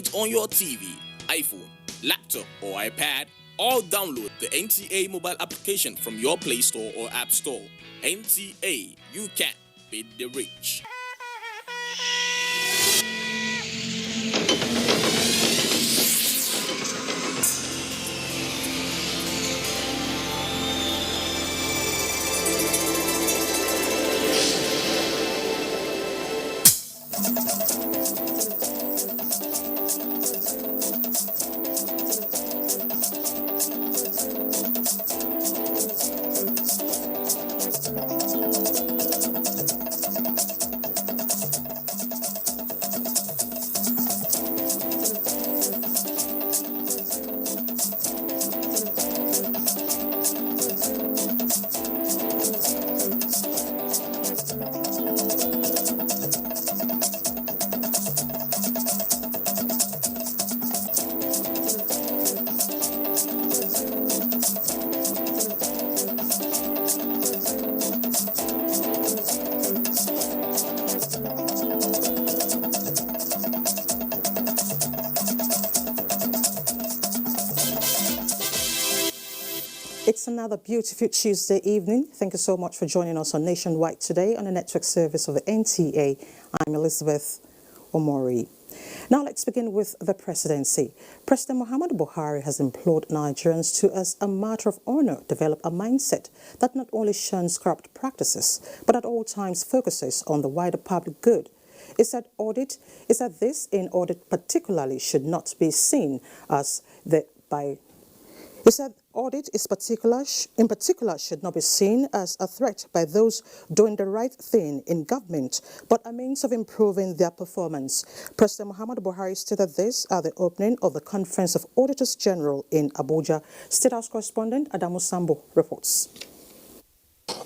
it on your TV, iPhone, laptop, or iPad, or download the NTA mobile application from your Play Store or App Store. NTA, you can beat the rich. It's another beautiful Tuesday evening. Thank you so much for joining us on Nationwide today on the network service of the NTA. I'm Elizabeth Omori. Now let's begin with the presidency. President Muhammadu Buhari has implored Nigerians to, as a matter of honor, develop a mindset that not only shuns corrupt practices, but at all times focuses on the wider public good. He said this in audit particularly should not be seen as He said audit in particular should not be seen as a threat by those doing the right thing in government, but a means of improving their performance. President Muhammadu Buhari stated this at the opening of the Conference of Auditors General in Abuja. State House correspondent Adamu Sambo reports.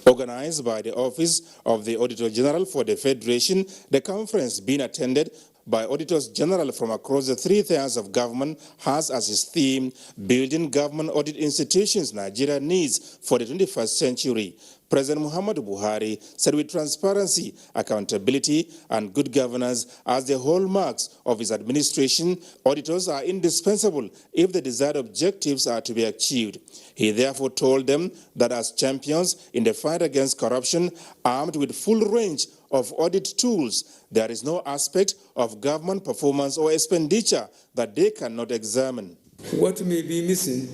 Organized by the Office of the Auditor General for the Federation, the conference being attended by Auditors General from across the three tiers of government has as its theme, Building Government Audit Institutions Nigeria Needs for the 21st Century. President Muhammadu Buhari said with transparency, accountability, and good governance as the hallmarks of his administration, auditors are indispensable if the desired objectives are to be achieved. He therefore told them that as champions in the fight against corruption, armed with full range of audit tools, there is no aspect of government performance or expenditure that they cannot examine. What may be missing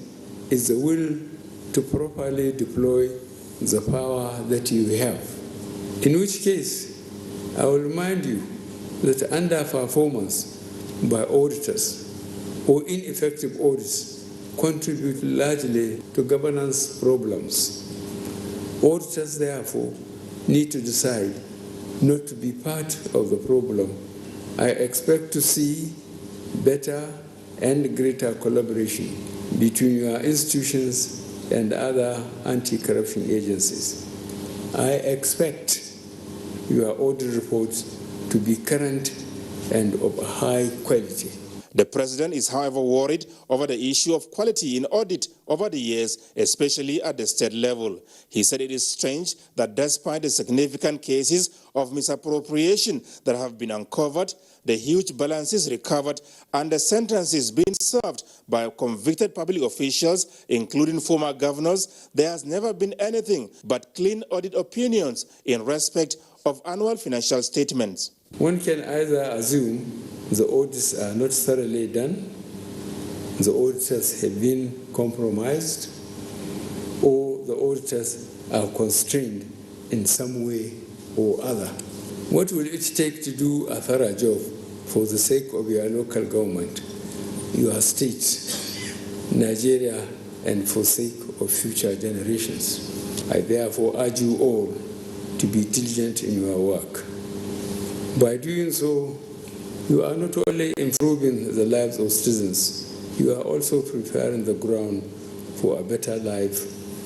is the will to properly deploy the power that you have. In which case, I will remind you that underperformance by auditors or ineffective audits contribute largely to governance problems. Auditors, therefore, need to decide not to be part of the problem. I expect to see better and greater collaboration between your institutions and other anti-corruption agencies. I expect your audit reports to be current and of high quality. The president is, however, worried over the issue of quality in audit over the years, especially at the state level. He said it is strange that despite the significant cases of misappropriation that have been uncovered, the huge balances recovered, and the sentences being served by convicted public officials, including former governors, there has never been anything but clean audit opinions in respect of annual financial statements. One can either assume the audits are not thoroughly done, the auditors have been compromised, or the auditors are constrained in some way or other. What will it take to do a thorough job for the sake of your local government, your state, Nigeria, and for sake of future generations? I therefore urge you all to be diligent in your work. By doing so, you are not only improving the lives of citizens, you are also preparing the ground for a better life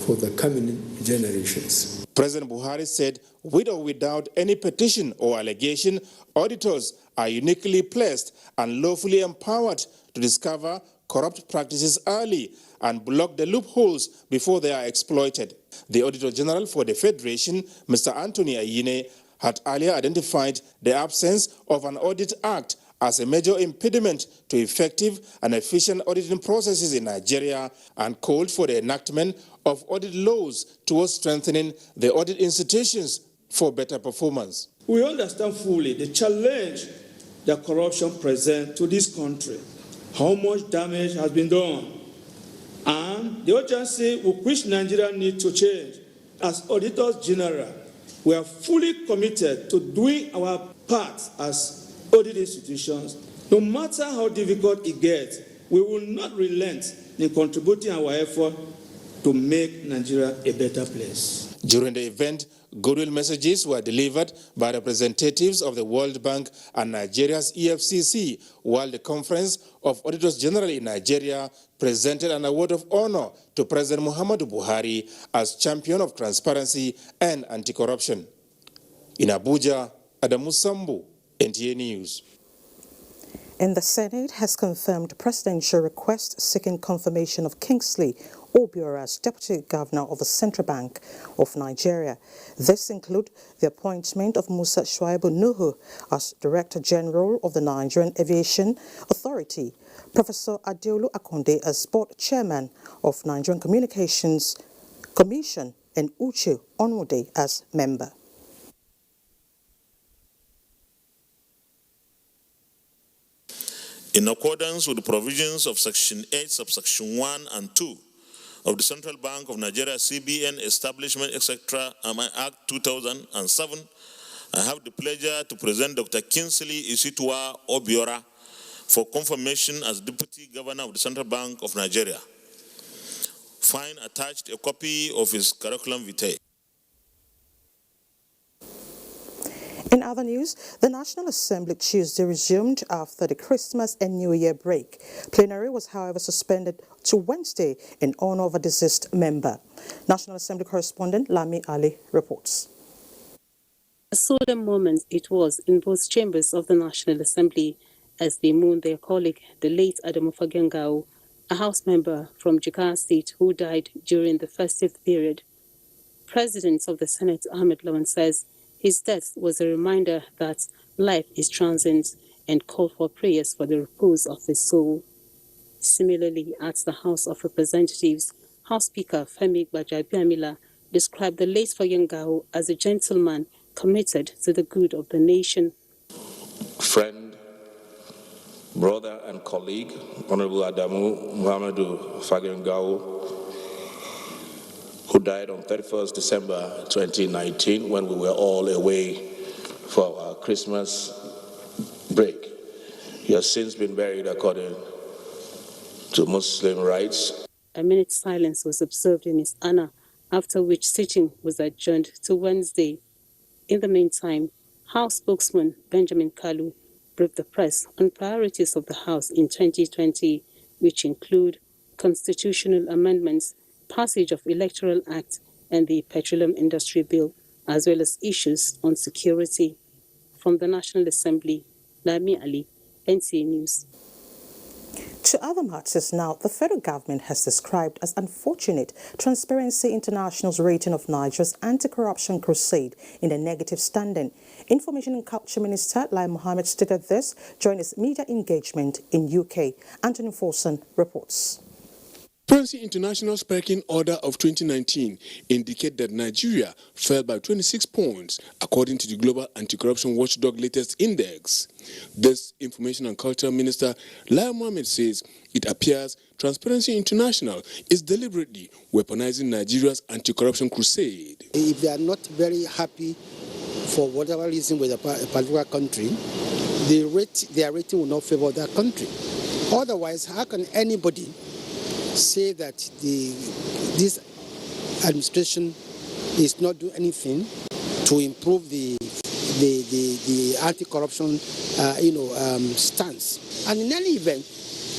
for the coming generations. President Buhari said, with or without any petition or allegation, auditors are uniquely placed and lawfully empowered to discover corrupt practices early and block the loopholes before they are exploited. The Auditor General for the Federation, Mr. Anthony Ayine, had earlier identified the absence of an audit act as a major impediment to to effective and efficient auditing processes in Nigeria and called for the enactment of audit laws towards strengthening the audit institutions for better performance. We understand fully the challenge that corruption presents to this country, how much damage has been done, and the urgency with which Nigeria needs to change. As Auditors General, we are fully committed to doing our part as audit institutions. No matter how difficult it gets, we will not relent in contributing our effort to make Nigeria a better place. During the event, goodwill messages were delivered by representatives of the World Bank and Nigeria's EFCC, while the Conference of Auditors General in Nigeria presented an award of honor to President Muhammadu Buhari as champion of transparency and anti-corruption. In Abuja, Adamu Sambu, NTA News. And the Senate has confirmed presidential request seeking confirmation of Kingsley Obiora as Deputy Governor of the Central Bank of Nigeria. This includes the appointment of Musa Shuaibu Nuhu as Director General of the Nigerian Aviation Authority, Professor Adeolu Akonde as Board Chairman of Nigerian Communications Commission, and Uche Onwode as member. In accordance with the provisions of Section 8, subsection 1 and 2 of the Central Bank of Nigeria, CBN Establishment, etc., Act 2007, I have the pleasure to present Dr. Kingsley Isitua Obiora for confirmation as Deputy Governor of the Central Bank of Nigeria. Find attached a copy of his curriculum vitae. In other news, the National Assembly Tuesday resumed after the Christmas and New Year break. Plenary was, however, suspended to Wednesday in honor of a deceased member. National Assembly correspondent Lami Ali reports. A solemn moment it was in both chambers of the National Assembly as they mourned their colleague, the late Adamu Fagengao, a House member from Jigawa State who died during the festive period. President of the Senate, Ahmed Lawan, says his death was a reminder that life is transient and called for prayers for the repose of his soul. Similarly, at the House of Representatives, House Speaker Femi Gbajabiamila described the late Fagengao as a gentleman committed to the good of the nation. Friend, brother and colleague, Honorable Adamu Muhammadu Fagengao, who died on 31st December 2019 when we were all away for our Christmas break. He has since been buried according to Muslim rites. A minute's silence was observed in his honor, after which sitting was adjourned to Wednesday. In the meantime, House spokesman Benjamin Kalu briefed the press on priorities of the House in 2020, which include constitutional amendments, passage of Electoral Act and the Petroleum Industry Bill, as well as issues on security. From the National Assembly, Lami Ali, NTA News. To other matters now, the federal government has described as unfortunate Transparency International's rating of Nigeria's anti-corruption crusade in a negative standing. Information and Culture Minister Lai Mohammed stated this during his media engagement in UK. Anthony Forson reports. Transparency International's pecking order of 2019 indicate that Nigeria fell by 26 points according to the Global Anti-Corruption Watchdog latest index. This Information and Culture Minister Lai Mohammed says it appears Transparency International is deliberately weaponizing Nigeria's anti-corruption crusade. If they are not very happy for whatever reason with a particular country, their rating will not favor that country. Otherwise, how can anybody say that this administration is not doing anything to improve the anti-corruption stance? And in any event,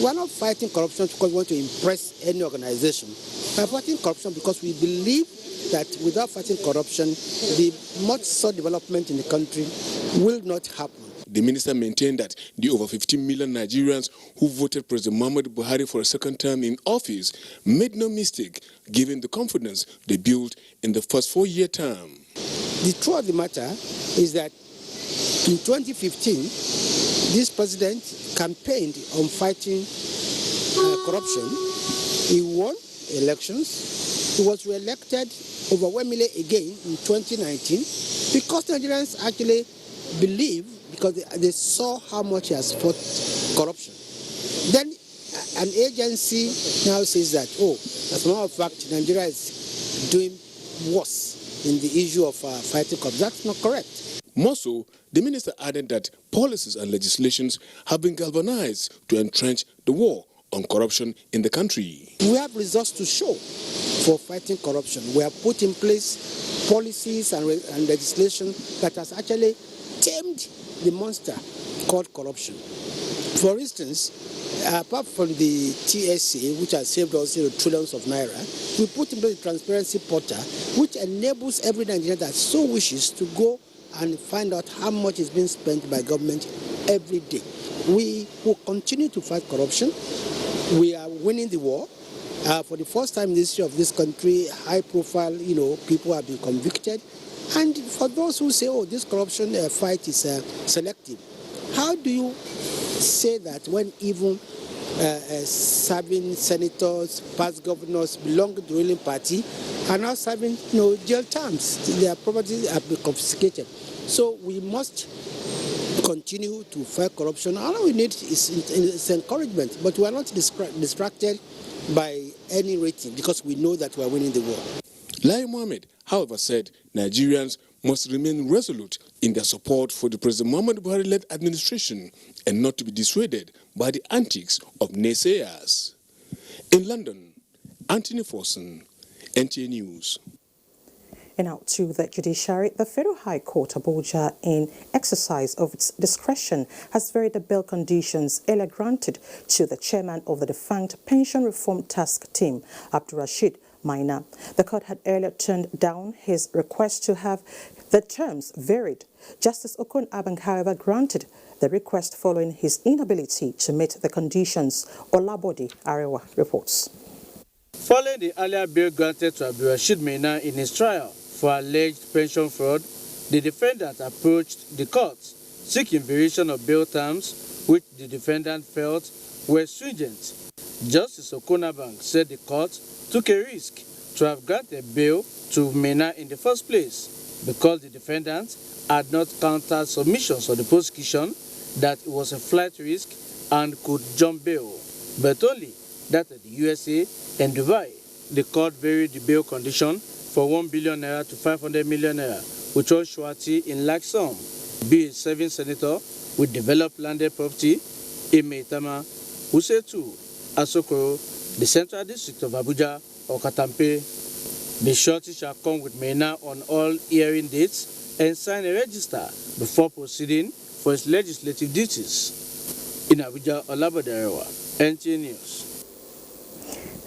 we are not fighting corruption because we want to impress any organization. We are fighting corruption because we believe that without fighting corruption, the much sought development in the country will not happen. The minister maintained that the over 15 million Nigerians who voted President Muhammadu Buhari for a second term in office made no mistake, given the confidence they built in the first 4-year term. The truth of the matter is that in 2015, this president campaigned on fighting corruption. He won elections. He was re-elected overwhelmingly again in 2019 because Nigerians actually believe, because they saw how much he has fought corruption. Then an agency now says that, oh, as a matter of fact, Nigeria is doing worse in the issue of fighting corruption. That's not correct. More so, the minister added that policies and legislations have been galvanized to entrench the war on corruption in the country. We have results to show for fighting corruption. We have put in place policies and legislation that has actually tamed the monster called corruption. For instance, apart from the TSA, which has saved us trillions of naira, we put in place the transparency portal, which enables every Nigerian that so wishes to go and find out how much is being spent by government every day. We will continue to fight corruption. We are winning the war. For the first time in the history of this country, high-profile, people have been convicted. And for those who say, oh, this corruption fight is selective, how do you say that when even serving senators, past governors belong to the ruling party are now serving jail terms? Their properties have been confiscated. So we must continue to fight corruption. All we need is encouragement, but we are not distracted by any rating because we know that we are winning the war. Lai Mohammed, however, said Nigerians must remain resolute in their support for the President Muhammadu Buhari-led administration and not to be dissuaded by the antics of naysayers. In London, Anthony Forson, NTA News. And out to the judiciary, the Federal High Court Abuja, in exercise of its discretion, has varied the bail conditions earlier granted to the chairman of the defunct Pension Reform Task Team, Abdulrasheed Maina. The court had earlier turned down his request to have the terms varied. Justice Okon Abang, however, granted the request following his inability to meet the conditions. Olabode Arewa reports. Following the earlier bail granted to Abdulrasheed Maina in his trial for alleged pension fraud, the defendant approached the court seeking variation of bail terms, which the defendant felt were stringent. Justice Okon Abang said the court took a risk to have granted bail to Maina in the first place because the defendant had not countered submissions of the prosecution that it was a flight risk and could jump bail, but only that at the USA and Dubai. The court varied the bail condition for 1 billion naira to 500 million naira, which was surety in large sum. Be a serving senator with developed landed property in Maitama, Usetu, Asokoro, the Central District of Abuja, or Katampe. The surety shall come with Maina on all hearing dates and sign a register before proceeding for its legislative duties. In Abuja, Olabode Arewa, NTA News.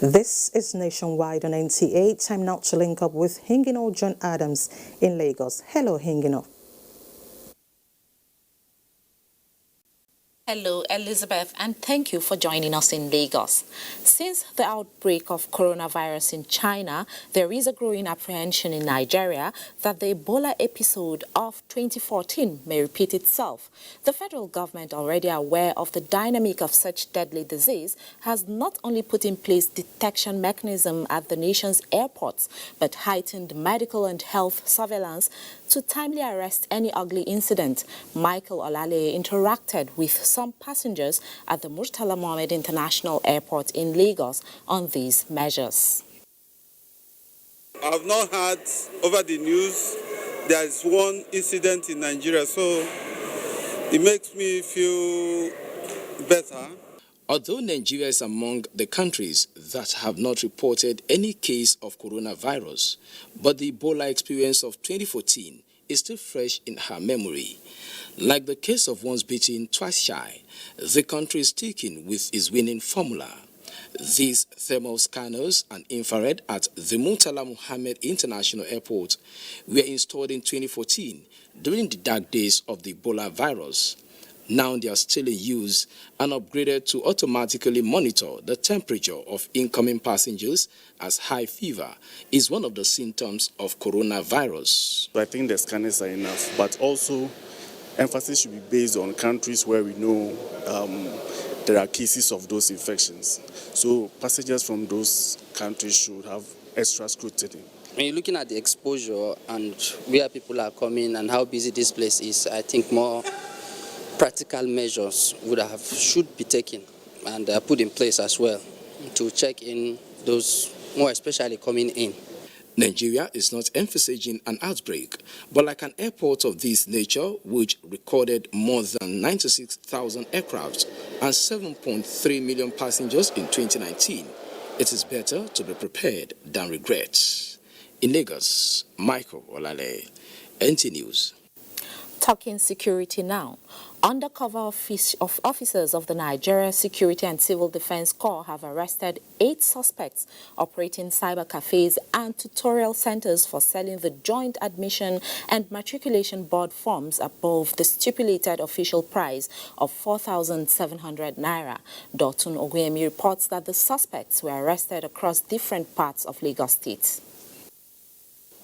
This is Nationwide on NTA. Time now to link up with Hingino John Adams in Lagos. Hello, Hingino. Hello, Elizabeth, and thank you for joining us in Lagos. Since the outbreak of coronavirus in China, there is a growing apprehension in Nigeria that the Ebola episode of 2014 may repeat itself. The federal government, already aware of the dynamic of such deadly disease, has not only put in place detection mechanism at the nation's airports, but heightened medical and health surveillance to timely arrest any ugly incident. Michael Olale interacted with some passengers at the Murtala Mohammed International Airport in Lagos on these measures. I've not heard over the news there is one incident in Nigeria, so it makes me feel better. Although Nigeria is among the countries that have not reported any case of coronavirus, but the Ebola experience of 2014 is still fresh in her memory. Like the case of once beaten, twice shy, the country is sticking with its winning formula. These thermal scanners and infrared at the Murtala Mohammed International Airport were installed in 2014 during the dark days of the Ebola virus. Now they are still in use and upgraded to automatically monitor the temperature of incoming passengers, as high fever is one of the symptoms of coronavirus. I think the scanners are enough, but also emphasis should be based on countries where we know there are cases of those infections. So passengers from those countries should have extra scrutiny. When you're looking at the exposure and where people are coming and how busy this place is, I think more practical measures should be taken and put in place as well to check in those more especially coming in. Nigeria is not envisaging an outbreak, but like an airport of this nature, which recorded more than 96,000 aircraft and 7.3 million passengers in 2019, it is better to be prepared than regret. In Lagos, Michael Olale, NT News. Talking security now. Undercover officers of the Nigeria Security and Civil Defense Corps have arrested 8 suspects operating cyber cafes and tutorial centers for selling the Joint Admission and Matriculation Board forms above the stipulated official price of 4,700 naira. Dotun Oguyemi reports that the suspects were arrested across different parts of Lagos State.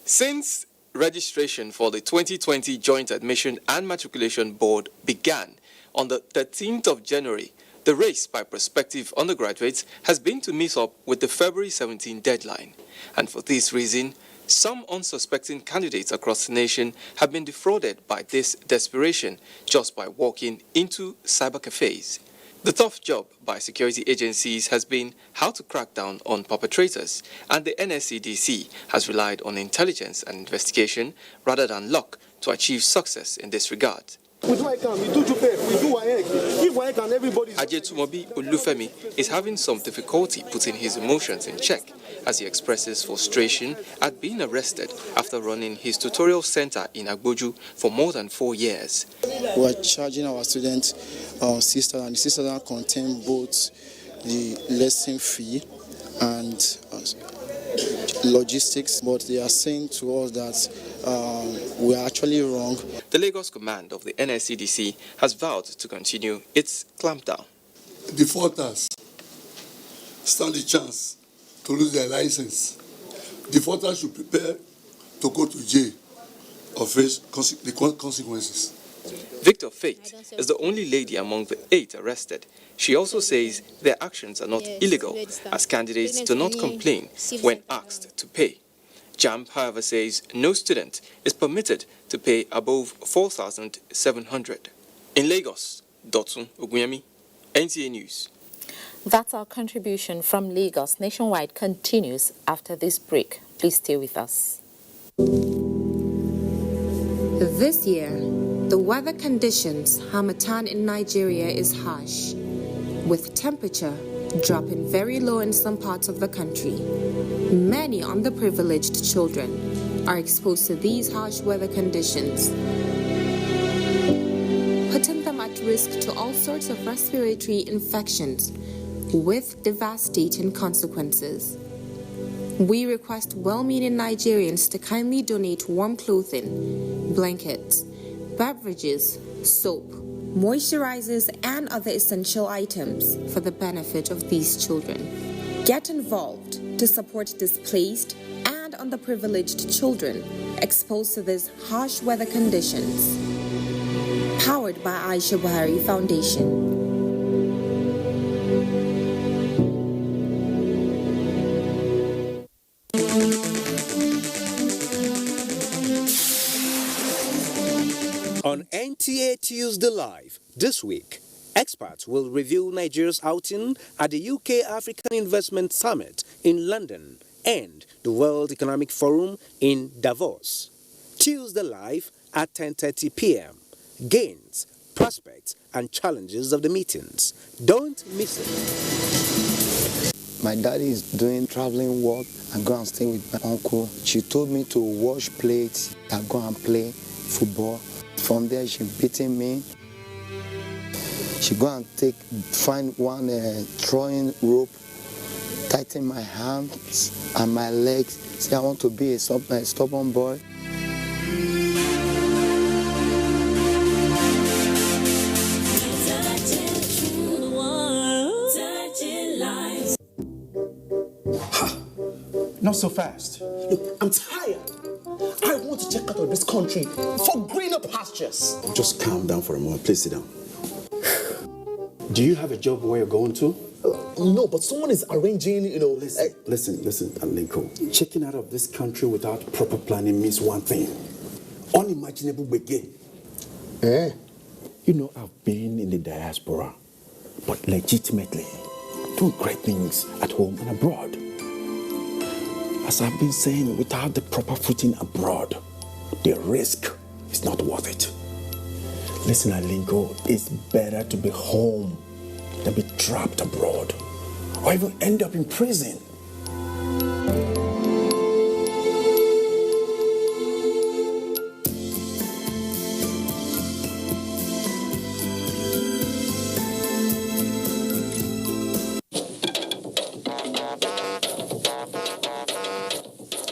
Since registration for the 2020 Joint Admission and Matriculation Board began on the 13th of January, the race by prospective undergraduates has been to meet up with the February 17 deadline. And for this reason, some unsuspecting candidates across the nation have been defrauded by this desperation just by walking into cyber cafes. The tough job by security agencies has been how to crack down on perpetrators, and the NSCDC has relied on intelligence and investigation rather than luck to achieve success in this regard. We do ICANN, we do JUPEP, we do WAEC. If WAEC and everybody... Ajetumobi Olufemi is having some difficulty putting his emotions in check as he expresses frustration at being arrested after running his tutorial center in Agboju for more than 4 years. We are charging our students sisters, and the sisters contain both the lesson fee and logistics, but they are saying to us that we are actually wrong. The Lagos command of the NSCDC has vowed to continue its clampdown. Defaulters stand a chance to lose their license. Defaulters should prepare to go to jail or face the consequences. Victor Faith is the only lady among the 8 arrested. She also says their actions are not illegal, as candidates do not complain when asked to pay. JAMB, however, says no student is permitted to pay above 4,700. In Lagos, Dotun Oguyemi, NTA News. That's our contribution from Lagos. Nationwide continues after this break. Please stay with us. This year, the weather conditions Harmattan in Nigeria is harsh, with temperature dropping very low in some parts of the country. Many underprivileged children are exposed to these harsh weather conditions, putting them at risk to all sorts of respiratory infections with devastating consequences. We request well-meaning Nigerians to kindly donate warm clothing, blankets, beverages, soap, moisturizers, and other essential items for the benefit of these children. Get involved to support displaced and underprivileged children exposed to these harsh weather conditions. Powered by Aisha Buhari Foundation. On NTA Tuesday Live this week, experts will review Nigeria's outing at the UK African Investment Summit in London and the World Economic Forum in Davos. Tuesday Live at 10:30 p.m. Gains, prospects, and challenges of the meetings. Don't miss it. My daddy is doing traveling work. I go and stay with my uncle. She told me to wash plates. I go and play football. From there, she beating me. She go and find one throwing rope, tighten my hands and my legs. Say I want to be a stubborn boy. Not so fast. Look, I'm tired. I want want to check out of this country for greener pastures. Just calm down for a moment. Please sit down. Do you have a job where you're going to? No, but someone is arranging, Listen, Alinko. Checking out of this country without proper planning means one thing. Unimaginable begin. You know, I've been in the diaspora, but legitimately doing great things at home and abroad. As I've been saying, without the proper footing abroad, the risk is not worth it. Listen, Alinko, it's better to be home than be trapped abroad, or even end up in prison.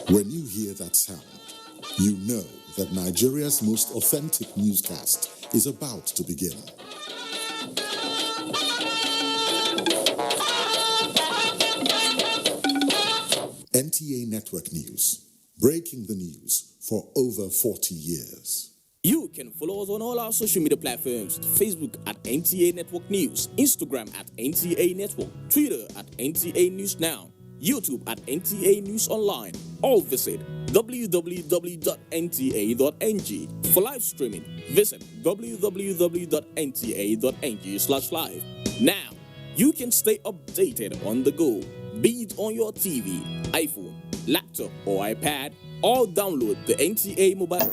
When you hear that sound, you know that Nigeria's most authentic newscast is about to begin. NTA Network News, breaking the news for over 40 years. You can follow us on all our social media platforms: Facebook at NTA Network News, Instagram at NTA Network, Twitter at NTA News Now, YouTube at NTA News Online. Or visit www.nta.ng. For live streaming, visit www.nta.ng/live. Now, you can stay updated on the go, be it on your TV, iPhone, laptop, or iPad, or download the NTA mobile.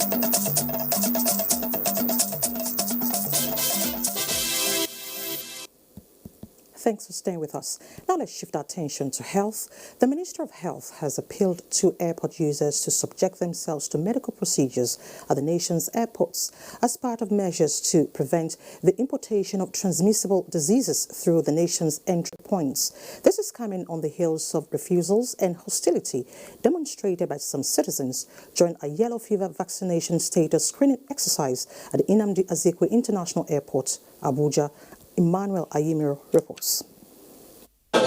Thanks for staying with us. Now let's shift our attention to health. The Minister of Health has appealed to airport users to subject themselves to medical procedures at the nation's airports as part of measures to prevent the importation of transmissible diseases through the nation's entry points. This is coming on the heels of refusals and hostility demonstrated by some citizens during a yellow fever vaccination status screening exercise at the Nnamdi Azikiwe International Airport, Abuja. Emmanuel Ayimiro reports. A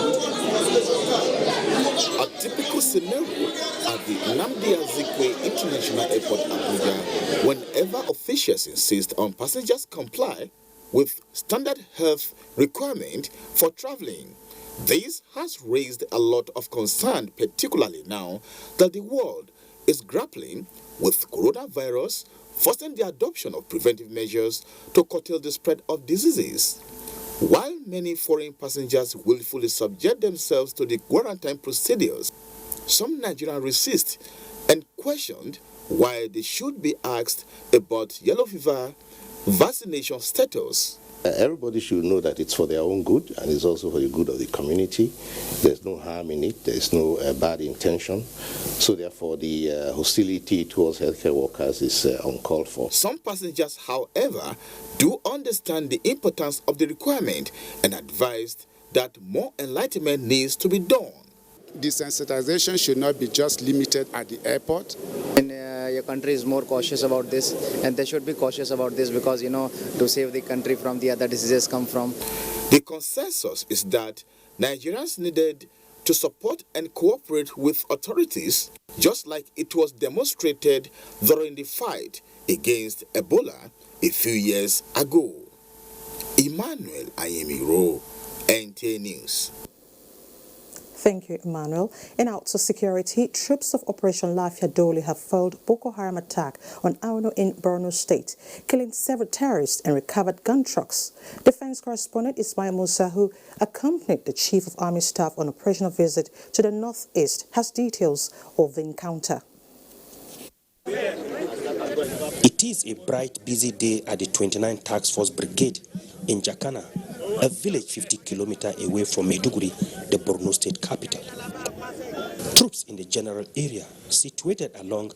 typical scenario at the Nnamdi Azikiwe International Airport, Abuja, whenever officials insist on passengers comply with standard health requirement for traveling. This has raised a lot of concern, particularly now that the world is grappling with coronavirus, forcing the adoption of preventive measures to curtail the spread of diseases. While many foreign passengers willfully subject themselves to the quarantine procedures, some Nigerians resist and questioned why they should be asked about yellow fever vaccination status. Everybody should know that it's for their own good and it's also for the good of the community. There's no harm in it. There's no bad intention. So therefore, the hostility towards healthcare workers is uncalled for. Some passengers, however, do understand the importance of the requirement and advised that more enlightenment needs to be done. Desensitization should not be just limited at the airport. And your country is more cautious about this, and they should be cautious about this because, to save the country from the other diseases come from. The consensus is that Nigerians needed to support and cooperate with authorities, just like it was demonstrated during the fight against Ebola a few years ago. Emmanuel Ayimiro, NTA News. Thank you, Emmanuel. And out to security, troops of Operation Lafia Dole have foiled Boko Haram attack on Auno in Borno State, killing several terrorists and recovered gun trucks. Defense correspondent Ismail Musa, who accompanied the Chief of Army Staff on an operational visit to the northeast, has details of the encounter. It is a bright, busy day at the 29th Task Force Brigade in Jakana, a village 50 kilometers away from Maiduguri, the Borno State capital. Troops in the general area situated along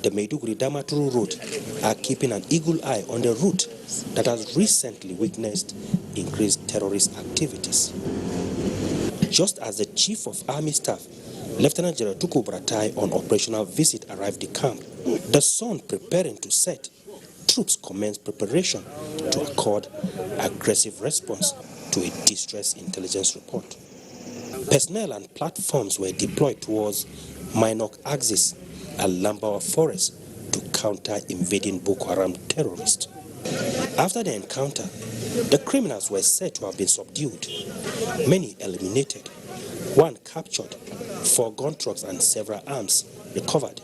the Maiduguri-Damaturu road are keeping an eagle eye on the route that has recently witnessed increased terrorist activities. Just as the Chief of Army Staff, Lieutenant General Tuku Buratai, on operational visit arrived the camp, the sun preparing to set, troops commenced preparation to accord aggressive response to a distress intelligence report. Personnel and platforms were deployed towards Minok Axis and Lambawa Forest to counter invading Boko Haram terrorists. After the encounter, the criminals were said to have been subdued, many eliminated, one captured, 4 gun trucks and several arms recovered.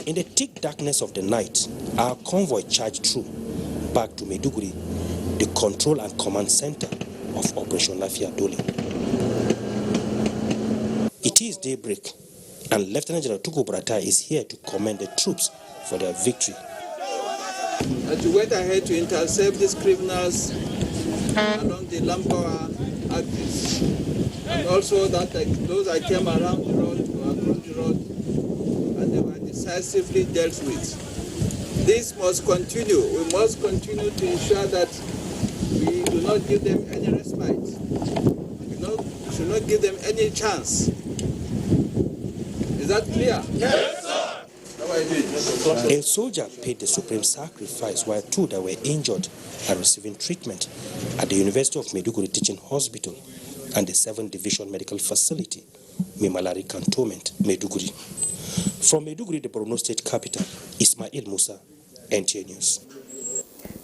In the thick darkness of the night, our convoy charged through, back to Maiduguri, the control and command center of Operation Lafia Dole. It is daybreak, and Lieutenant General Tuku Brata is here to commend the troops for their victory. And to went ahead to intercept these criminals along the Lampawa axis, and also that those that came around the road or across the road, and they were decisively dealt with. This must continue. We must continue to ensure that we do not give them any respite. We should not give them any chance. Is that clear? Yes, sir. A soldier paid the supreme sacrifice while 2 that were injured are receiving treatment at the University of Maiduguri Teaching Hospital and the 7th Division Medical Facility, Mimalari Cantonment, Maiduguri. From Maiduguri, the Borno State capital, Ismail Musa, NTA News.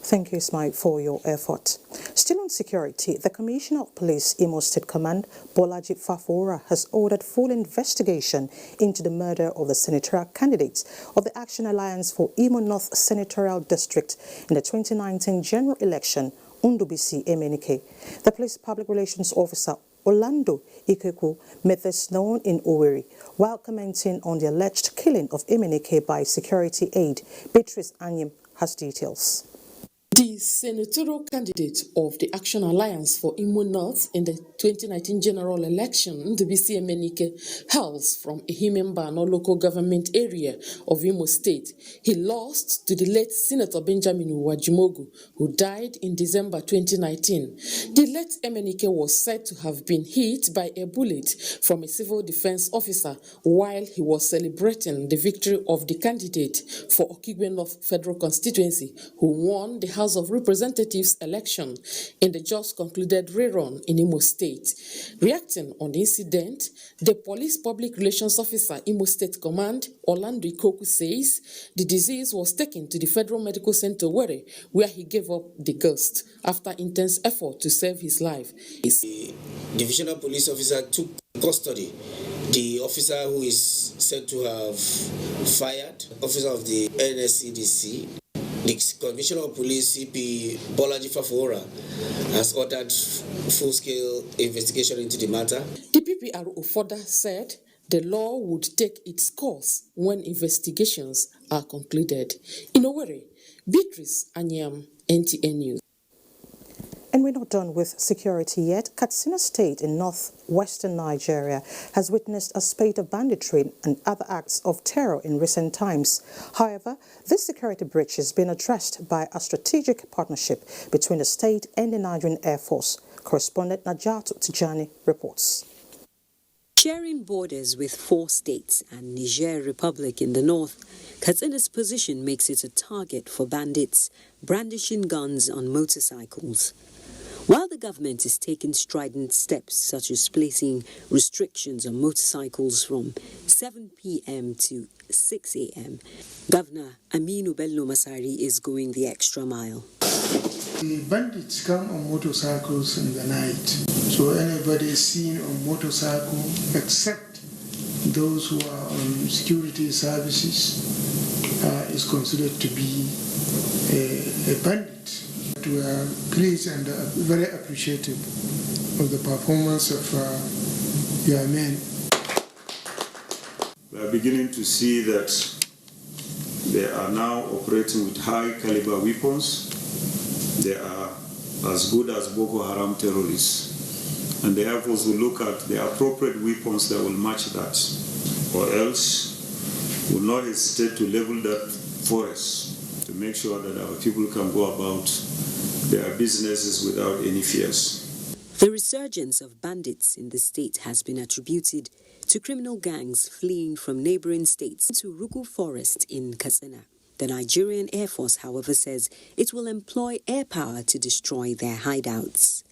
Thank you, Ismail, for your effort. Still on security, the Commissioner of Police, Imo State Command, Bolaji Fafora, has ordered full investigation into the murder of the senatorial candidates of the Action Alliance for Imo North Senatorial District in the 2019 general election, Undubisi Emenike. The police public relations officer, Orlando Ikeku, made this known in Owerri while commenting on the alleged killing of Emenike by security aide. Beatrice Anyim has details. The senatorial candidate of the Action Alliance for Imo North in the 2019 general election, Undubisi Emenike, hails from Ehimembano local government area of Imo State. He lost to the late Senator Benjamin Uwajimogu, who died in December 2019. The late Emenike was said to have been hit by a bullet from a civil defense officer while he was celebrating the victory of the candidate for Okigwe North Federal Constituency, who won the House of Representatives election in the just concluded rerun in Imo State. Reacting on the incident, the police public relations officer, Imo State Command, Orlando Ikoku, says the disease was taken to the Federal Medical Center Owerri, where he gave up the ghost after intense effort to save his life. The divisional police officer took custody the officer who is said to have fired, officer of the NSCDC. The Commissioner of Police, CP Bolaji Fafora, has ordered full-scale investigation into the matter. The PPRO further said the law would take its course when investigations are concluded. In Owerri, Beatrice Anyam, NTA News. And we're not done with security yet. Katsina State in northwestern Nigeria has witnessed a spate of banditry and other acts of terror in recent times. However, this security breach has been addressed by a strategic partnership between the state and the Nigerian Air Force. Correspondent Najatu Tijani reports. Sharing borders with 4 states and Niger Republic in the north, Katsina's position makes it a target for bandits brandishing guns on motorcycles. While the government is taking strident steps such as placing restrictions on motorcycles from 7 p.m. to 6 a.m., Governor Aminu Bello Masari is going the extra mile. The bandits come on motorcycles in the night, so anybody is seen on motorcycle except those who are on security services is considered to be a bandit. We are pleased and very appreciative of the performance of your men. We are beginning to see that they are now operating with high caliber weapons. They are as good as Boko Haram terrorists. And the Air Force will look at the appropriate weapons that will match that, or else will not hesitate to level that forest to make sure that our people can go about their businesses without any fears. The resurgence of bandits in the state has been attributed to criminal gangs fleeing from neighboring states to Rugu Forest in Katsina. The Nigerian Air Force, however, says it will employ air power to destroy their hideouts.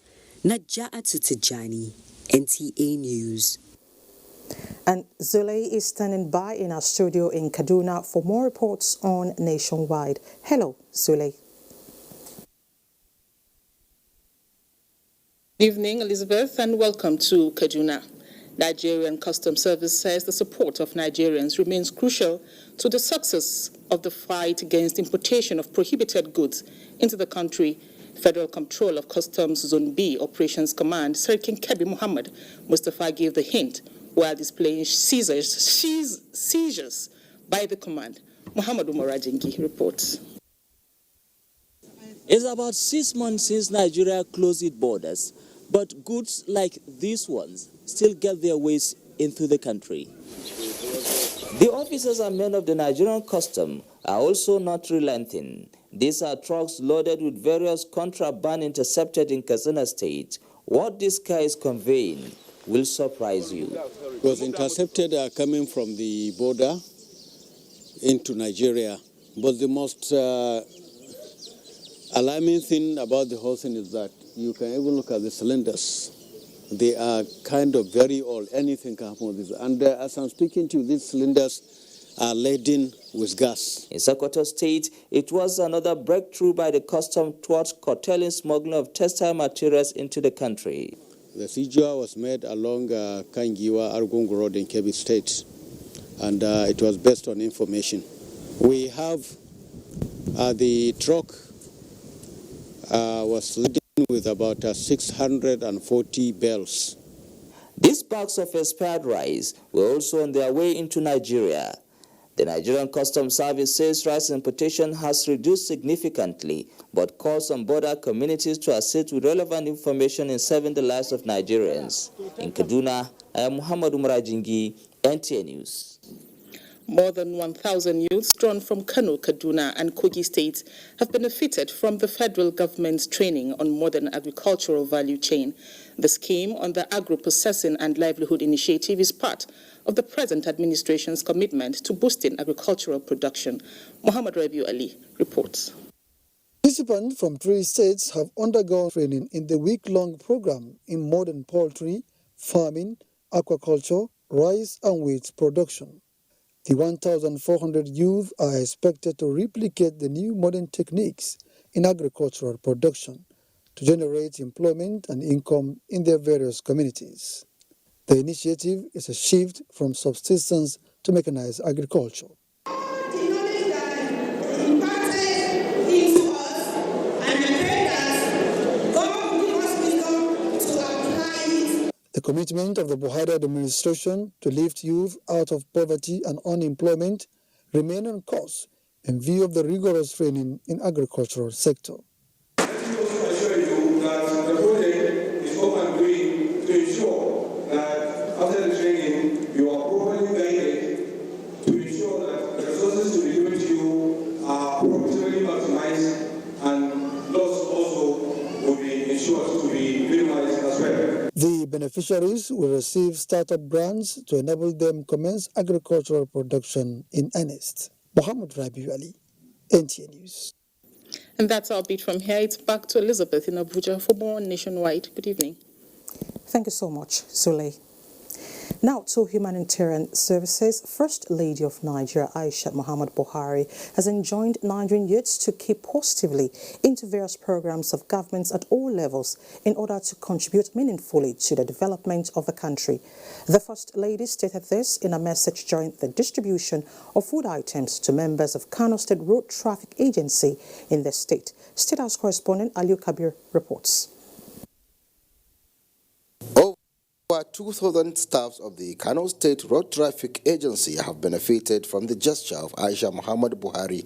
Naja'atu Tijani, NTA News. And Zulay is standing by in our studio in Kaduna for more reports on Nationwide. Hello, Zulay. Evening, Elizabeth, and welcome to Kaduna. Nigerian Customs Service says the support of Nigerians remains crucial to the success of the fight against importation of prohibited goods into the country. Federal Control of Customs Zone B Operations Command Serkin Kebi Muhammad Mustafa gave the hint while displaying seizures by the command. Muhammad Umarajingi reports. It's about 6 months since Nigeria closed its borders, but goods like these ones still get their ways into the country. The officers and men of the Nigerian Customs are also not relenting. These are trucks loaded with various contraband intercepted in Katsina State. What this car is conveying will surprise you. It was intercepted coming from the border into Nigeria. But the most alarming thing about the whole thing is that you can even look at the cylinders. They are kind of very old. Anything can happen with this. And as I'm speaking to you, these cylinders are laden with gas. In Sokoto State, it was another breakthrough by the customs towards curtailing smuggling of textile materials into the country. The seizure was made along Kangiwa Argungu Road in Kebbi State, and it was based on information. We have the truck was laden with about 640 bales. These bags of expired rice were also on their way into Nigeria. The Nigerian Customs Service says rice importation has reduced significantly, but calls on border communities to assist with relevant information in saving the lives of Nigerians. In Kaduna, I am Muhammad Umarajingi, NTA News. More than 1,000 youths drawn from Kano, Kaduna, and Kogi states have benefited from the federal government's training on modern agricultural value chain. The scheme on the Agro-Processing and Livelihood Initiative is part of the present administration's commitment to boosting agricultural production. Muhammad Rabiu Ali reports. Participants from 3 states have undergone training in the week-long program in modern poultry, farming, aquaculture, rice and wheat production. The 1,400 youth are expected to replicate the new modern techniques in agricultural production to generate employment and income in their various communities. The initiative is a shift from subsistence to mechanized agriculture. The commitment of the Buhari administration to lift youth out of poverty and unemployment remain on course in view of the rigorous training in agricultural sector. Let me also assure you that the project is up and going to ensure that after the training you are properly guided to ensure that the resources to be given to you are properly maximized and loss also will be ensured to be minimized as well. The beneficiaries will receive startup grants to enable them commence agricultural production in earnest. Muhammad Rabiu Ali, NTA News. And that's our beat from here. It's back to Elizabeth in Abuja for more Nationwide. Good evening. Thank you so much, Zulay. Now to humanitarian services. First Lady of Nigeria, Aisha Muhammad Buhari, has enjoined Nigerian youths to keep positively into various programs of governments at all levels in order to contribute meaningfully to the development of the country. The First Lady stated this in a message during the distribution of food items to members of Kano State Road Traffic Agency in the state. State House correspondent Aliu Kabir reports. Over 2,000 staffs of the Kano State Road Traffic Agency have benefited from the gesture of Aisha Muhammad Buhari,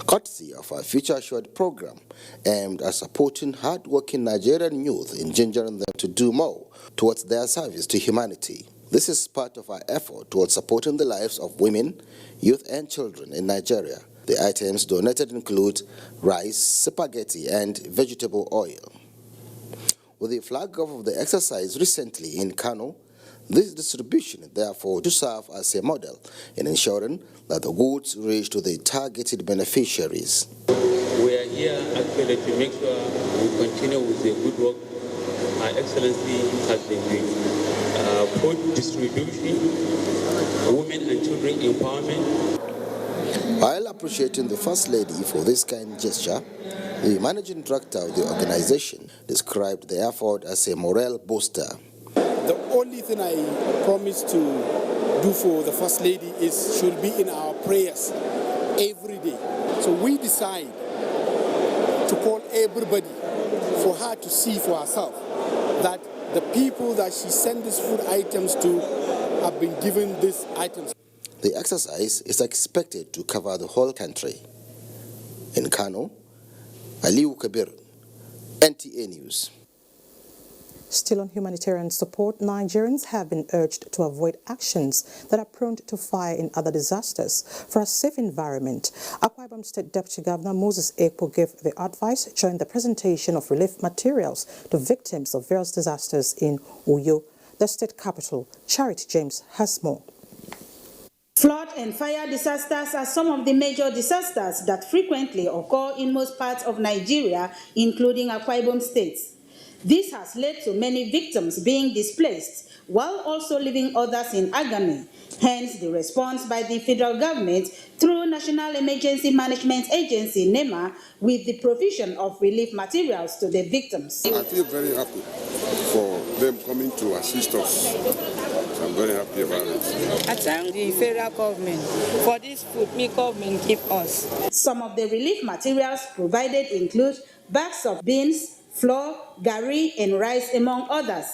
courtesy of our Future Assured program, aimed at supporting hard-working Nigerian youth in gingering them to do more towards their service to humanity. This is part of our effort towards supporting the lives of women, youth and children in Nigeria. The items donated include rice, spaghetti and vegetable oil. With the flag off of the exercise recently in Kano, this distribution therefore to serve as a model in ensuring that the goods reach to the targeted beneficiaries. We are here actually to make sure we continue with the good work Our Excellency has been doing. food distribution, women and children empowerment. While appreciating the First Lady for this kind gesture, the managing director of the organization described the effort as a morale booster. The only thing I promise to do for the First Lady is should be in our prayers every day. So we decide to call everybody for her to see for herself that the people that she sent these food items to have been given these items. The exercise is expected to cover the whole country. In Kano, Aliu Kabir, NTA News. Still on humanitarian support, Nigerians have been urged to avoid actions that are prone to fire in other disasters for a safe environment. Akwa Ibom State Deputy Governor Moses Ekpo gave the advice during the presentation of relief materials to victims of various disasters in Uyo, the state capital. Charity James has more. Flood and fire disasters are some of the major disasters that frequently occur in most parts of Nigeria, including Akwa Ibom State. This has led to many victims being displaced, while also leaving others in agony. Hence, the response by the federal government through National Emergency Management Agency, NEMA, with the provision of relief materials to the victims. I feel very happy for them coming to assist us. So I'm very happy about it. I thank the federal government for this food me government give us. Some of the relief materials provided include bags of beans, flour, gari, and rice, among others.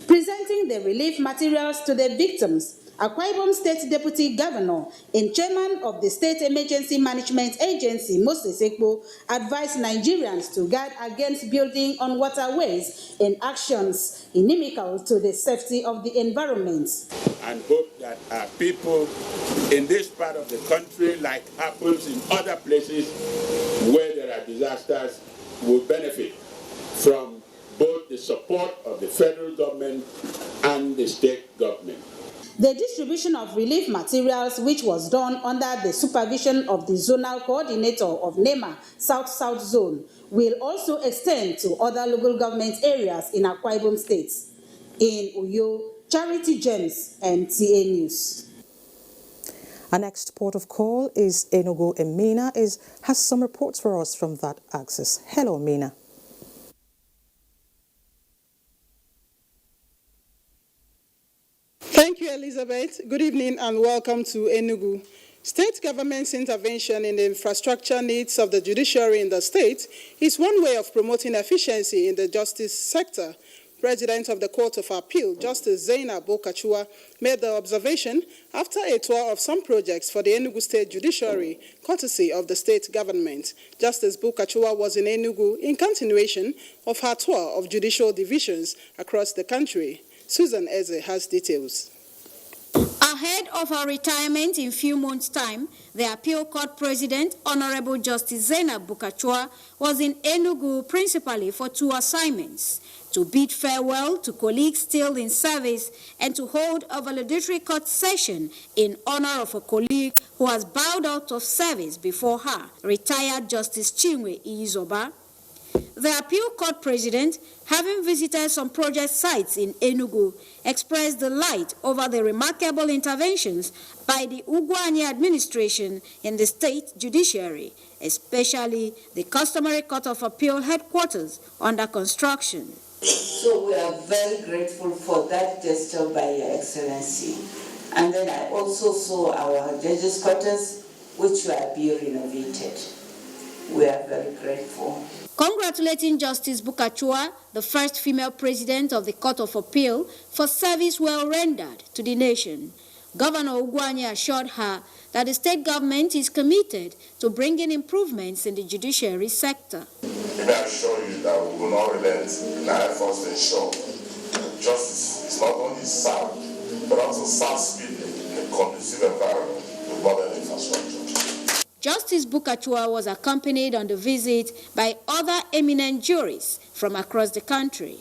Presenting the relief materials to the victims, Akwa Ibom State Deputy Governor and Chairman of the State Emergency Management Agency, Moses Ekpo, advised Nigerians to guard against building on waterways and actions inimical to the safety of the environment. And hope that our people in this part of the country, like happens in other places where there are disasters, will benefit from both the support of the federal government and the state government. The distribution of relief materials, which was done under the supervision of the zonal coordinator of NEMA South-South Zone, will also extend to other local government areas in Akwa Ibom State. In Uyo, Charity James, NTA News. Our next port of call is Enugu, and Mina has some reports for us from that axis. Hello, Mina. Thank you, Elizabeth. Good evening and welcome to Enugu. State government's intervention in the infrastructure needs of the judiciary in the state is one way of promoting efficiency in the justice sector. President of the Court of Appeal, Justice Zainab Okachua, made the observation after a tour of some projects for the Enugu State Judiciary, courtesy of the state government. Justice Okachua was in Enugu in continuation of her tour of judicial divisions across the country. Susan Eze has details. Ahead of her retirement in a few months' time, the Appeal Court President, Honorable Justice Zainab Okachua, was in Enugu principally for two assignments: to bid farewell to colleagues still in service and to hold a valedictory court session in honor of a colleague who has bowed out of service before her, retired Justice Chinwe Izoba. The Appeal Court President, having visited some project sites in Enugu, expressed delight over the remarkable interventions by the Ugwuanyi administration in the state judiciary, especially the customary Court of Appeal headquarters under construction. So we are very grateful for that gesture by Your Excellency. And then I also saw our judges' quarters, which were being renovated. We are very grateful. Congratulating Justice Okachua, the first female president of the Court of Appeal, for service well rendered to the nation, Governor Ugwuanyi assured her that the state government is committed to bringing improvements in the judiciary sector. Let me assure you that we will not relent in our efforts to ensure that justice is not only served, but also served speedily in a conducive environment with modern infrastructure. Justice Okachua was accompanied on the visit by other eminent jurists from across the country.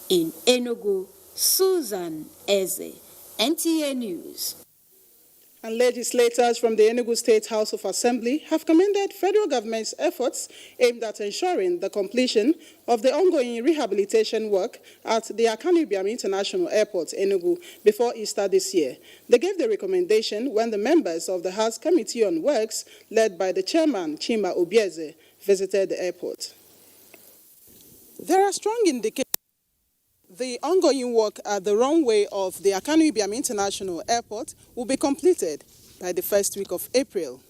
In Enugu, Susan Eze, NTA News. And legislators from the Enugu State House of Assembly have commended federal government's efforts aimed at ensuring the completion of the ongoing rehabilitation work at the Akanu Ibiam International Airport, Enugu, before Easter this year. They gave the recommendation when the members of the House Committee on Works, led by the chairman, Chima Obieze, visited the airport. There are strong indications the ongoing work at the runway of the Akanu Ibiam International Airport will be completed by the first week of April.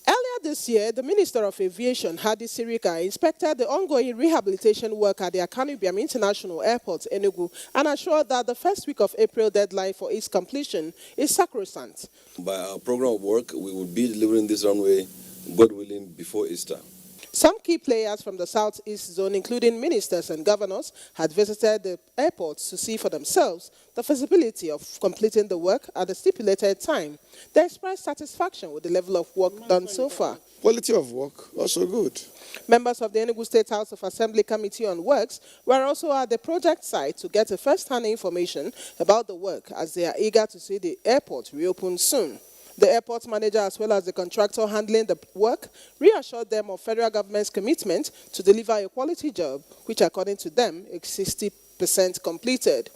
Earlier this year, the Minister of Aviation, Hadi Sirika, inspected the ongoing rehabilitation work at the Akanu Ibiam International Airport, Enugu, and assured that the first week of April deadline for its completion is sacrosanct. By our program of work, we will be delivering this runway, God willing, before Easter. Some key players from the Southeast zone, including ministers and governors, had visited the airport to see for themselves the feasibility of completing the work at the stipulated time. They expressed satisfaction with the level of work done so far. Quality of work, also good. Members of the Enugu State House of Assembly Committee on Works were also at the project site to get a first-hand information about the work, as they are eager to see the airport reopen soon. The airport manager, as well as the contractor handling the work, reassured them of federal government's commitment to deliver a quality job, which according to them is 60% completed.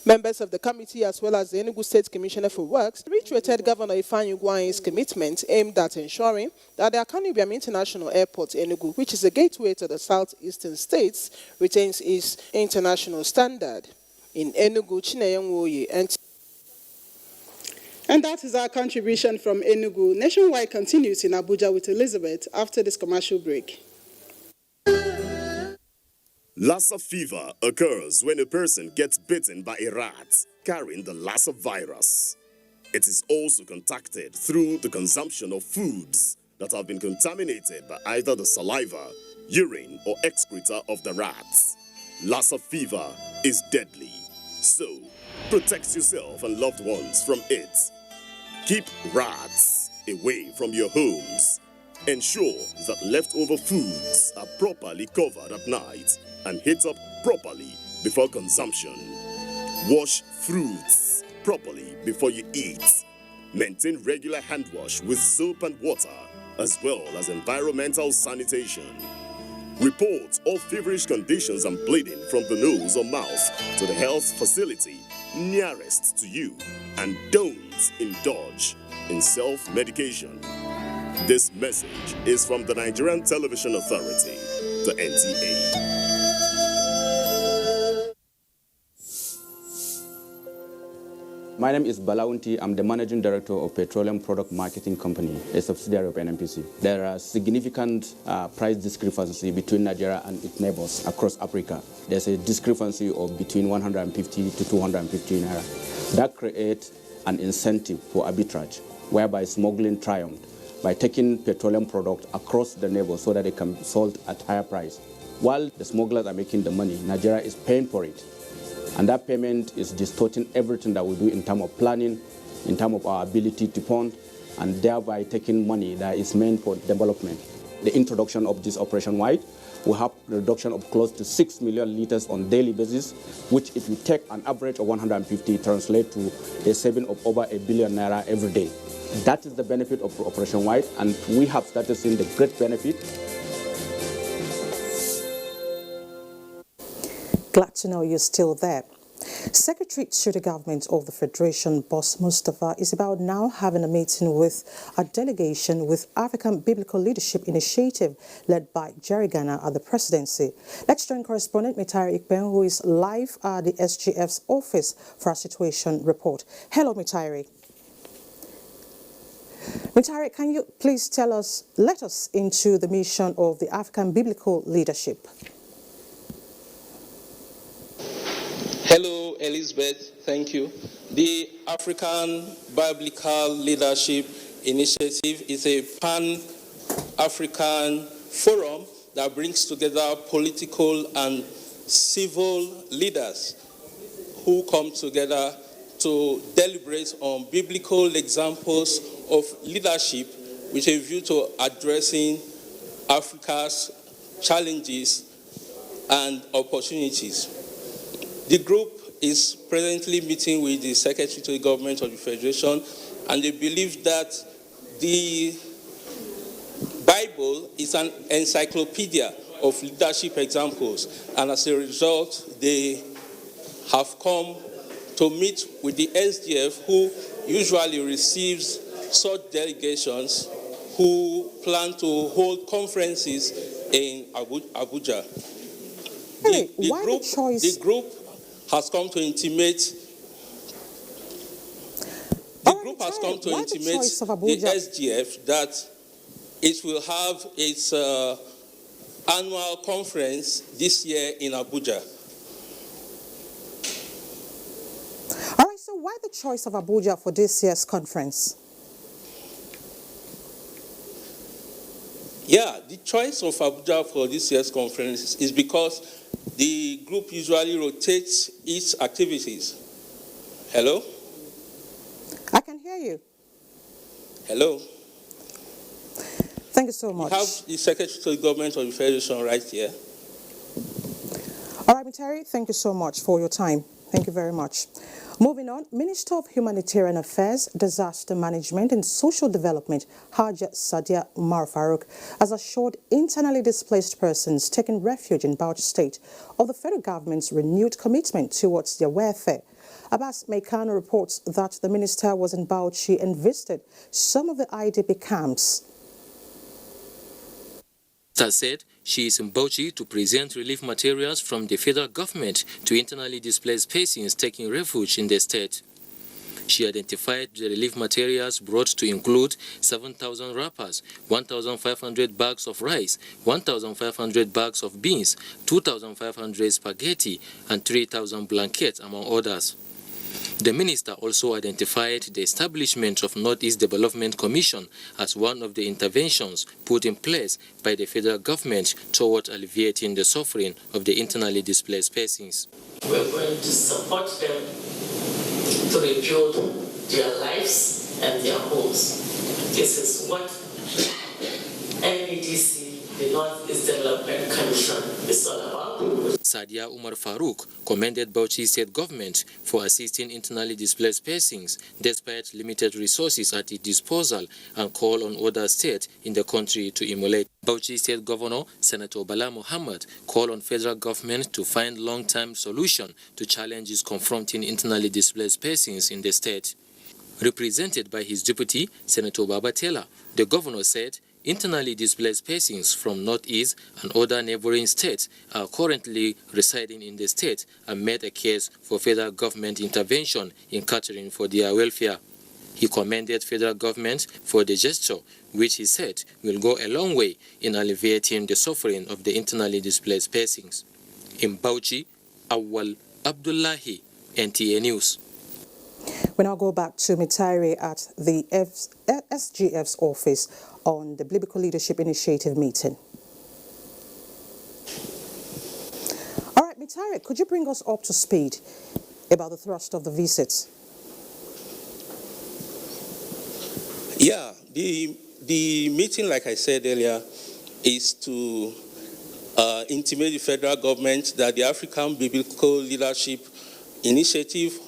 Members of the committee, as well as the Enugu State Commissioner for Works, reiterated Governor Ifeanyi Ugwuanyi's commitment aimed at ensuring that the Akanu Ibiam International Airport, Enugu, which is a gateway to the southeastern states, retains its international standard. In Enugu, Chineye Nwoye, and that is our contribution from Enugu. Nationwide continues in Abuja with Elizabeth after this commercial break. Lassa fever occurs when a person gets bitten by a rat carrying the Lassa virus. It is also contacted through the consumption of foods that have been contaminated by either the saliva, urine, or excreta of the rats. Lassa fever is deadly, so protect yourself and loved ones from it. Keep rats away from your homes. Ensure that leftover foods are properly covered at night and heat up properly before consumption. Wash fruits properly before you eat. Maintain regular hand wash with soap and water, as well as environmental sanitation. Report all feverish conditions and bleeding from the nose or mouth to the health facility nearest to you, and don't indulge in self-medication. This message is from the Nigerian Television Authority, the NTA. My name is Balaunti. I'm the Managing Director of Petroleum Product Marketing Company, a subsidiary of NNPC. There are significant price discrepancy between Nigeria and its neighbors across Africa. There's a discrepancy of between 150 to 250 naira. That creates an incentive for arbitrage, whereby smuggling triumphed by taking petroleum products across the neighbors so that they can be sold at higher price. While the smugglers are making the money, Nigeria is paying for it. And that payment is distorting everything that we do in terms of planning, in terms of our ability to fund, and thereby taking money that is meant for development. The introduction of this Operation White will have a reduction of close to 6 million liters on a daily basis, which if you take an average of 150, translate to a saving of over 1 billion naira every day. That is the benefit of Operation White, and we have started seeing the great benefit. Glad to know you're still there. Secretary to the Government of the Federation, Boss Mustafa, is about now having a meeting with a delegation with African Biblical Leadership Initiative led by Jerry Ghana at the presidency. Let's join correspondent Mitari Ikben, who is live at the SGF's office for a situation report. Hello, Mitari. Mitari, can you please let us into the mission of the African Biblical Leadership? Hello, Elizabeth. Thank you. The African Biblical Leadership Initiative is a pan-African forum that brings together political and civil leaders who come together to deliberate on biblical examples of leadership with a view to addressing Africa's challenges and opportunities. The group is presently meeting with the Secretary to the Government of the Federation and they believe that the Bible is an encyclopedia of leadership examples, and as a result, they have come to meet with the SGF, who usually receives such delegations who plan to hold conferences in Abuja. The group has come to intimate the SGF that it will have its annual conference this year in Abuja. All right, so why the choice of Abuja for this year's conference? Yeah, the choice of Abuja for this year's conference is because the group usually rotates its activities. Hello? I can hear you. Hello? Thank you so much. You have the Secretary to the Government of the Federation right here. All right, Mitari, thank you so much for your time. Thank you very much. Moving on, Minister of Humanitarian Affairs, Disaster Management and Social Development, Hajia Sadia Umar Farouk, has assured internally displaced persons taking refuge in Bauchi State of the federal government's renewed commitment towards their welfare. Abbas Meikano reports that the minister was in Bauchi and visited some of the IDP camps. That said, she is in Bauchi to present relief materials from the federal government to internally displaced persons taking refuge in the state. She identified the relief materials brought to include 7,000 wrappers, 1,500 bags of rice, 1,500 bags of beans, 2,500 spaghetti, and 3,000 blankets, among others. The minister also identified the establishment of Northeast Development Commission as one of the interventions put in place by the federal government toward alleviating the suffering of the internally displaced persons. We're going to support them to rebuild their lives and their homes. This is what NEDC, the Northeast Development Commission, is all about. Sadia Umar Farouk commended Bauchi State government for assisting internally displaced persons despite limited resources at its disposal and called on other states in the country to emulate. Bauchi State Governor Senator Bala Muhammad called on federal government to find long-term solution to challenges confronting internally displaced persons in the state. Represented by his deputy, Senator Baba Taylor, the governor said internally displaced persons from Northeast and other neighboring states are currently residing in the state and made a case for federal government intervention in catering for their welfare. He commended federal government for the gesture, which he said will go a long way in alleviating the suffering of the internally displaced persons. In Bauchi, Awal Abdullahi, NTA News. We now go back to Mitari at the SGF's office on the Biblical Leadership Initiative meeting. All right, Mitari, could you bring us up to speed about the thrust of the visit? Yeah, the meeting, like I said earlier, is to intimate the federal government that the African Biblical Leadership Initiative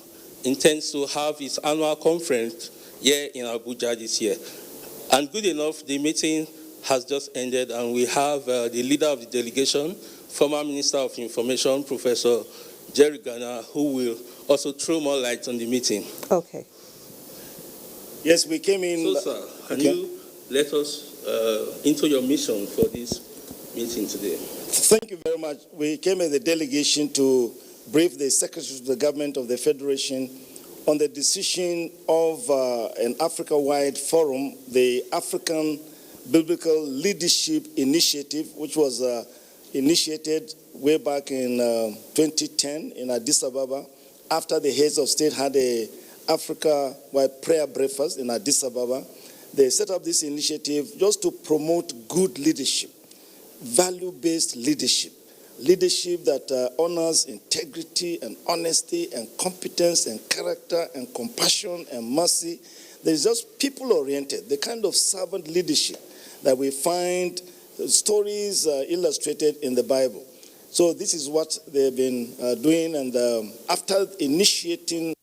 intends to have its annual conference here in Abuja this year. And good enough, the meeting has just ended, and we have the leader of the delegation, former Minister of Information, Professor Jerry Garner, who will also throw more light on the meeting. Okay. Yes, we came in. So, sir, can you let us into your mission for this meeting today? Thank you very much. We came as a delegation to brief the Secretary of the Government of the Federation on the decision of an Africa-wide forum, the African Biblical Leadership Initiative, which was initiated way back in 2010 in Addis Ababa, after the heads of state had a Africa-wide prayer breakfast in Addis Ababa. They set up this initiative just to promote good leadership, value-based leadership, leadership that honors integrity and honesty and competence and character and compassion and mercy. There's just people-oriented, the kind of servant leadership that we find stories illustrated in the Bible. So this is what they've been doing, and after initiating,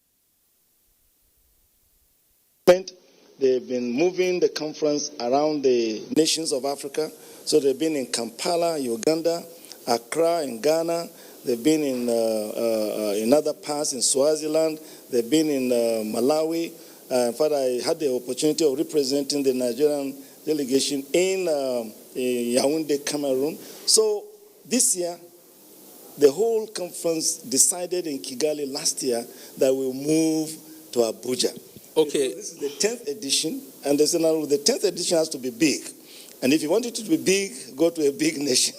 They've been moving the conference around the nations of Africa. So they've been in Kampala, Uganda, Accra in Ghana. They've been in other parts in Swaziland. They've been in Malawi. In fact, I had the opportunity of representing the Nigerian delegation in Yaoundé, Cameroon. So this year, the whole conference decided in Kigali last year that we'll move to Abuja. Okay. This is the 10th edition, and they said now the 10th edition has to be big. And if you want it to be big, go to a big nation.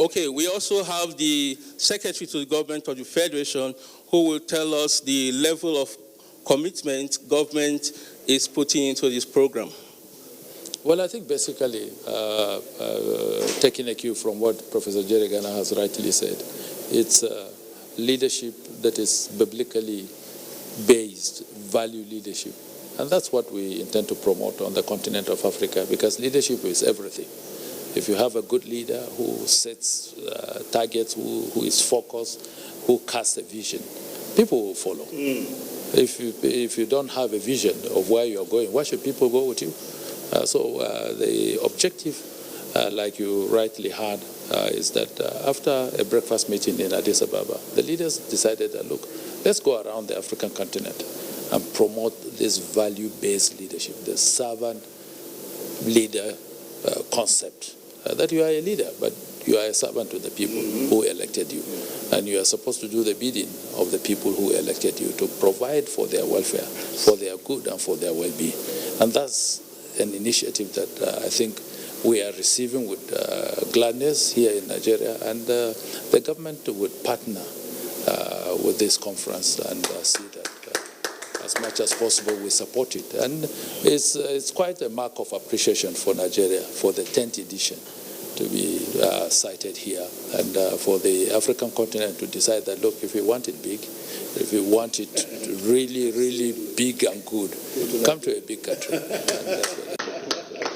Okay, we also have the Secretary to the Government of the Federation who will tell us the level of commitment government is putting into this program. Well, I think basically, taking a cue from what Professor Jerry Gana has rightly said, it's leadership that is biblically based, value leadership. And that's what we intend to promote on the continent of Africa, because leadership is everything. If you have a good leader who sets targets, who is focused, who casts a vision, people will follow. If you don't have a vision of where you are going, why should people go with you? So the objective, like you rightly heard, is that after a breakfast meeting in Addis Ababa, the leaders decided that, look, let's go around the African continent and promote this value-based leadership, the servant leader concept, that you are a leader, but you are a servant to the people who elected you. And you are supposed to do the bidding of the people who elected you to provide for their welfare, for their good and for their well-being. And that's an initiative that I think we are receiving with gladness here in Nigeria. And the government would partner with this conference and see that as much as possible we support it. And it's quite a mark of appreciation for Nigeria for the 10th edition to be cited here, and for the African continent to decide that, look, if we want it big, if we want it really, really big and good, come to a big country.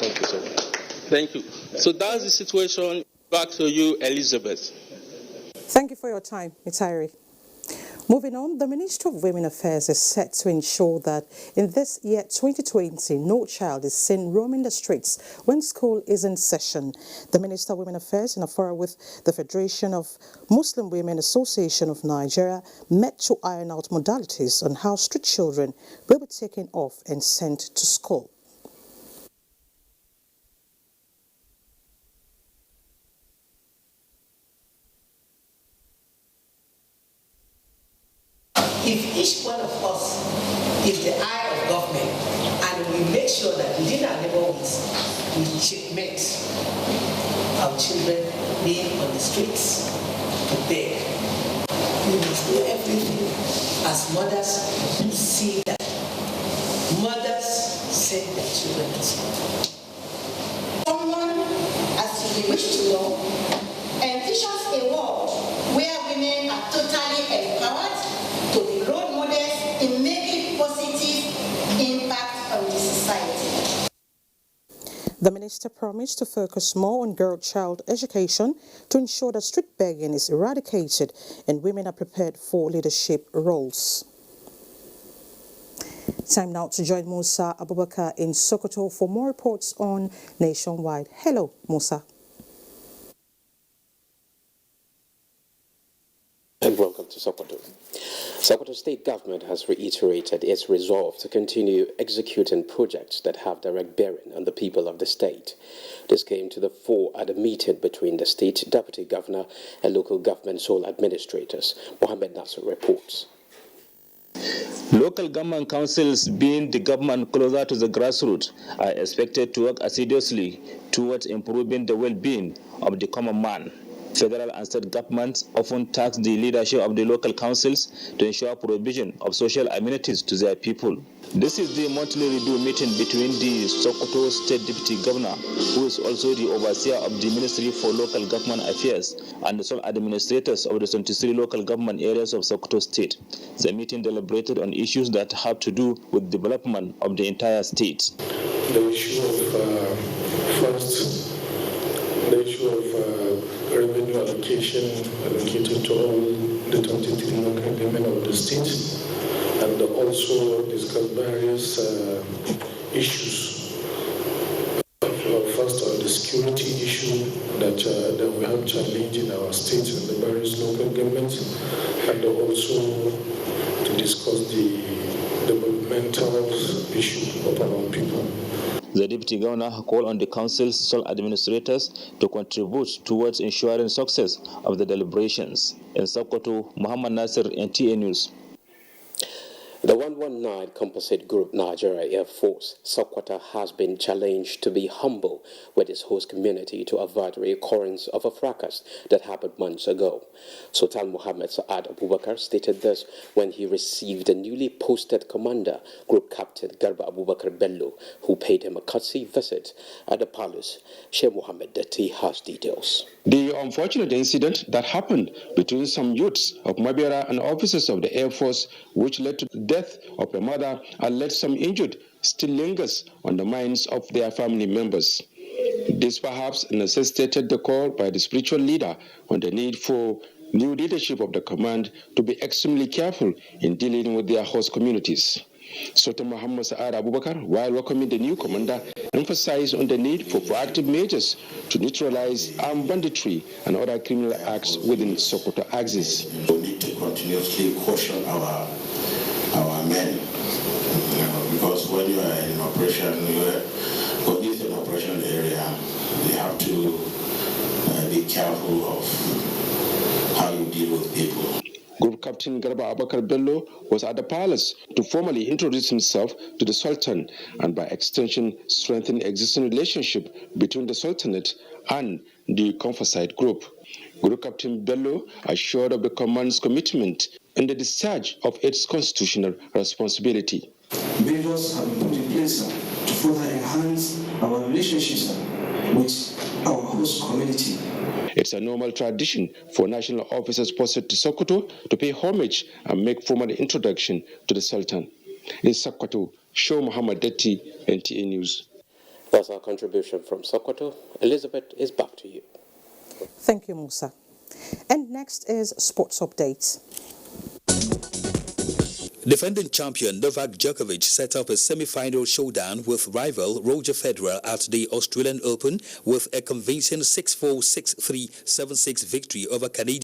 Thank you so much. Thank you. So that's the situation. Back to you, Elizabeth. Thank you for your time, Mitairi. Moving on, the Ministry of Women Affairs is set to ensure that in this year 2020, no child is seen roaming the streets when school is in session. The Minister of Women Affairs, in a forum with the Federation of Muslim Women Association of Nigeria, met to iron out modalities on how street children will be taken off and sent to school. If each one of us is the eye of government and we make sure that within our neighborhoods we checkmate our children being on the streets to beg, we must do everything as mothers to see that mothers send their children to school. Someone, as you wish to know, envisions a world where women are totally empowered to be role models in making positive impact on the society. The minister promised to focus more on girl-child education to ensure that street begging is eradicated and women are prepared for leadership roles. Time now to join Musa Abubakar in Sokoto for more reports on Nationwide. Hello, Musa. And welcome to Sokoto. Sokoto State Government has reiterated its resolve to continue executing projects that have direct bearing on the people of the state. This came to the fore at a meeting between the state deputy governor and local government sole administrators. Mohammed Nasser reports. Local government councils, being the government closer to the grassroots, are expected to work assiduously towards improving the well-being of the common man. Federal and state governments often task the leadership of the local councils to ensure provision of social amenities to their people. This is the monthly review meeting between the Sokoto State Deputy Governor, who is also the overseer of the Ministry for Local Government Affairs, and the sole administrators of the 23 local government areas of Sokoto State. The meeting deliberated on issues that have to do with development of the entire state. The issue of first, the issue of revenue allocation allocated to all the 23 local government of the state, and also discuss various issues. First, on the security issue that we have challenge in our states and the various local governments, and also to discuss the developmental issue of our people. The Deputy Governor called on the Council's sole administrators to contribute towards ensuring success of the deliberations. In Sokoto, Muhammad Nasir, NTA News. The 119 Composite Group Nigeria Air Force, Sokoto, has been challenged to be humble with its host community to avoid the recurrence of a fracas that happened months ago. Sultan Mohammed Saad Abubakar stated this when he received the newly posted commander, Group Captain Garba Abubakar Bello, who paid him a courtesy visit at the palace. Sheikh Mohammed Dati has details. The unfortunate incident that happened between some youths of Mabera and officers of the Air Force, which led to the death of a mother and led some injured, still lingers on the minds of their family members. This perhaps necessitated the call by the spiritual leader on the need for new leadership of the command to be extremely careful in dealing with their host communities. Sultan Muhammad Saad Abubakar, while welcoming the new commander, emphasized on the need for proactive measures to neutralize armed banditry and other criminal acts within Sokoto axis. We need to continuously caution our men, because when you are in operation, when this is an operational area, you have to be careful of how you deal with people. Group Captain Garba Abubakar Bello was at the palace to formally introduce himself to the Sultan and by extension strengthen existing relationship between the Sultanate and the Composite Group. Group Captain Bello assured of the command's commitment in the discharge of its constitutional responsibility. Measures have been put in place to further enhance our relationships with our host community. It's a normal tradition for national officers posted to Sokoto to pay homage and make formal introduction to the Sultan. In Sokoto, Show Muhammad Detti, NTA News. That's our contribution from Sokoto. Elizabeth, is back to you. Thank you, Musa. And next is Sports Update. Defending champion Novak Djokovic set up a semi-final showdown with rival Roger Federer at the Australian Open with a convincing 6-4, 6-3, 7-6 victory over Canadian